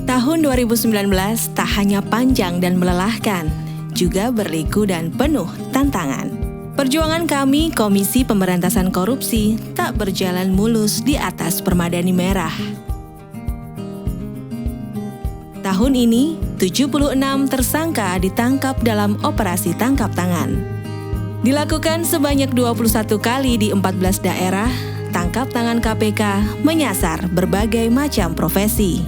Tahun 2019 tak hanya panjang dan melelahkan, juga berliku dan penuh tantangan. Perjuangan kami, Komisi Pemberantasan Korupsi, tak berjalan mulus di atas permadani merah. Tahun ini, 76 tersangka ditangkap dalam operasi tangkap tangan. Dilakukan sebanyak 21 kali di 14 daerah, tangkap tangan KPK menyasar berbagai macam profesi.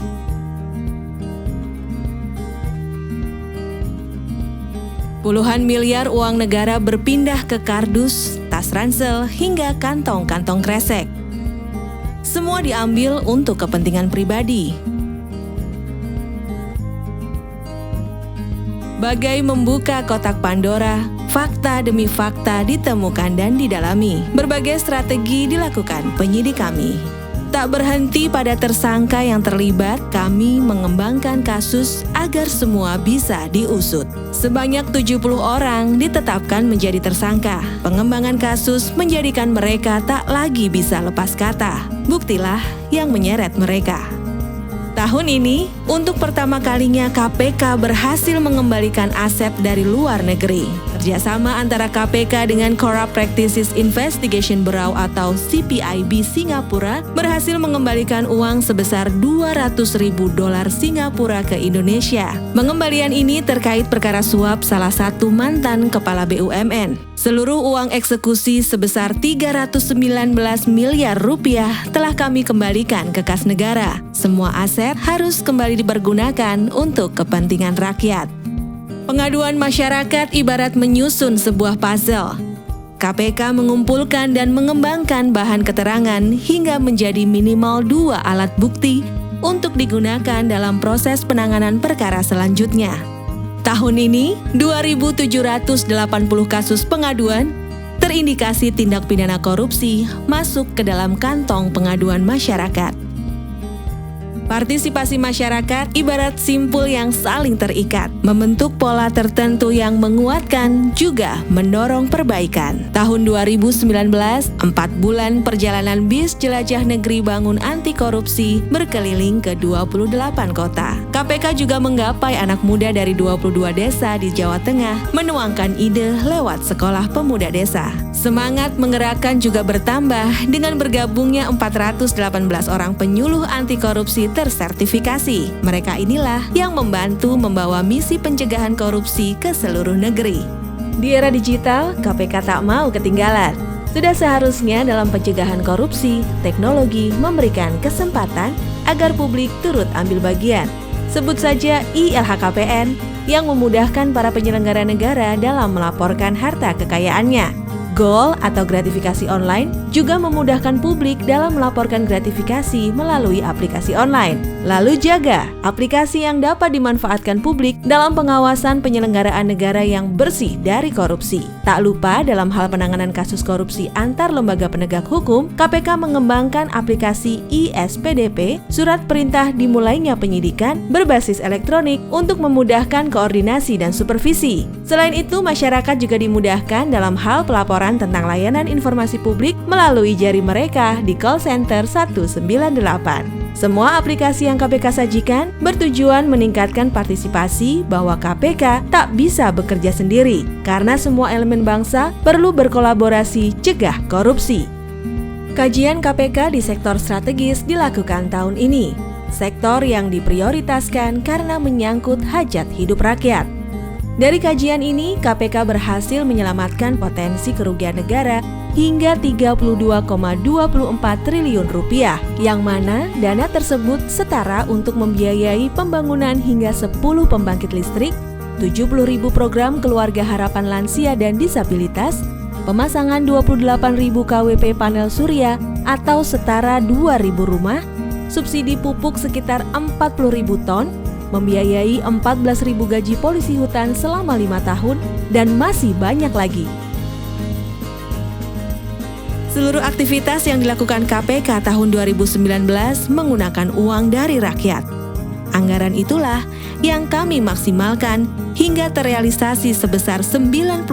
Puluhan miliar uang negara berpindah ke kardus, tas ransel, hingga kantong-kantong kresek. Semua diambil untuk kepentingan pribadi. Bagai membuka kotak Pandora, fakta demi fakta ditemukan dan didalami. Berbagai strategi dilakukan penyidik kami. Tak berhenti pada tersangka yang terlibat, kami mengembangkan kasus agar semua bisa diusut. Sebanyak 70 orang ditetapkan menjadi tersangka. Pengembangan kasus menjadikan mereka tak lagi bisa lepas kata. Buktilah yang menyeret mereka. Tahun ini, untuk pertama kalinya KPK berhasil mengembalikan aset dari luar negeri. Kerjasama antara KPK dengan Corrupt Practices Investigation Bureau atau CPIB Singapura berhasil mengembalikan uang sebesar $200.000 Singapura ke Indonesia. Pengembalian ini terkait perkara suap salah satu mantan kepala BUMN. Seluruh uang eksekusi sebesar 319 miliar rupiah telah kami kembalikan ke kas negara. Semua aset harus kembali dipergunakan untuk kepentingan rakyat. Pengaduan masyarakat ibarat menyusun sebuah puzzle. KPK mengumpulkan dan mengembangkan bahan keterangan hingga menjadi minimal 2 alat bukti untuk digunakan dalam proses penanganan perkara selanjutnya. Tahun ini, 2.780 kasus pengaduan terindikasi tindak pidana korupsi masuk ke dalam kantong pengaduan masyarakat. Partisipasi masyarakat ibarat simpul yang saling terikat, membentuk pola tertentu yang menguatkan juga mendorong perbaikan. Tahun 2019, 4 bulan perjalanan bis jelajah negeri bangun anti korupsi berkeliling ke 28 kota. KPK juga menggapai anak muda dari 22 desa di Jawa Tengah, menuangkan ide lewat sekolah pemuda desa. Semangat menggerakkan juga bertambah dengan bergabungnya 418 orang penyuluh anti korupsi tersertifikasi. Mereka inilah yang membantu membawa misi pencegahan korupsi ke seluruh negeri. Di era digital, KPK tak mau ketinggalan. Sudah seharusnya dalam pencegahan korupsi, teknologi memberikan kesempatan agar publik turut ambil bagian. Sebut saja ILHKPN yang memudahkan para penyelenggara negara dalam melaporkan harta kekayaannya. Goal atau gratifikasi online juga memudahkan publik dalam melaporkan gratifikasi melalui aplikasi online. Lalu Jaga, aplikasi yang dapat dimanfaatkan publik dalam pengawasan penyelenggaraan negara yang bersih dari korupsi. Tak lupa dalam hal penanganan kasus korupsi antar lembaga penegak hukum, KPK mengembangkan aplikasi ISPDP, surat perintah dimulainya penyidikan berbasis elektronik untuk memudahkan koordinasi dan supervisi. Selain itu, masyarakat juga dimudahkan dalam hal pelaporan tentang layanan informasi publik melalui jari mereka di call center 198. Semua aplikasi yang KPK sajikan bertujuan meningkatkan partisipasi bahwa KPK tak bisa bekerja sendiri karena semua elemen bangsa perlu berkolaborasi cegah korupsi. Kajian KPK di sektor strategis dilakukan tahun ini, sektor yang diprioritaskan karena menyangkut hajat hidup rakyat. Dari kajian ini, KPK berhasil menyelamatkan potensi kerugian negara hingga 32,24 triliun rupiah, yang mana dana tersebut setara untuk membiayai pembangunan hingga 10 pembangkit listrik, 70.000 program keluarga harapan lansia dan disabilitas, pemasangan 28.000 KWP panel surya atau setara 2.000 rumah, subsidi pupuk sekitar 40.000 ton, membiayai 14.000 gaji polisi hutan selama 5 tahun, dan masih banyak lagi. Seluruh aktivitas yang dilakukan KPK tahun 2019 menggunakan uang dari rakyat. Anggaran itulah yang kami maksimalkan hingga terrealisasi sebesar 97,12%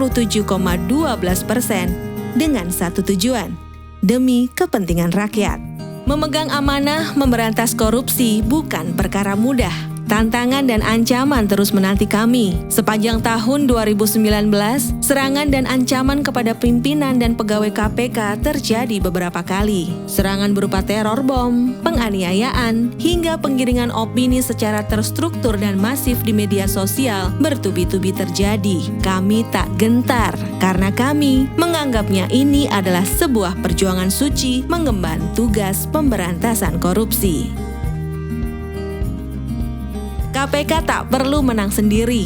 dengan satu tujuan, demi kepentingan rakyat. Memegang amanah memberantas korupsi bukan perkara mudah. Tantangan dan ancaman terus menanti kami. Sepanjang tahun 2019, serangan dan ancaman kepada pimpinan dan pegawai KPK terjadi beberapa kali. Serangan berupa teror bom, penganiayaan, hingga penggiringan opini secara terstruktur dan masif di media sosial bertubi-tubi terjadi. Kami tak gentar karena kami menganggapnya ini adalah sebuah perjuangan suci mengemban tugas pemberantasan korupsi. KPK tak perlu menang sendiri.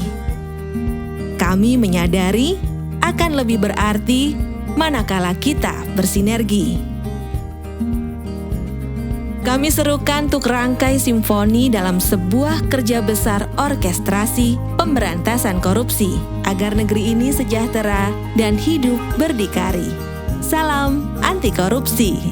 Kami menyadari akan lebih berarti manakala kita bersinergi. Kami serukan untuk rangkai simfoni dalam sebuah kerja besar orkestrasi pemberantasan korupsi agar negeri ini sejahtera dan hidup berdikari. Salam anti korupsi.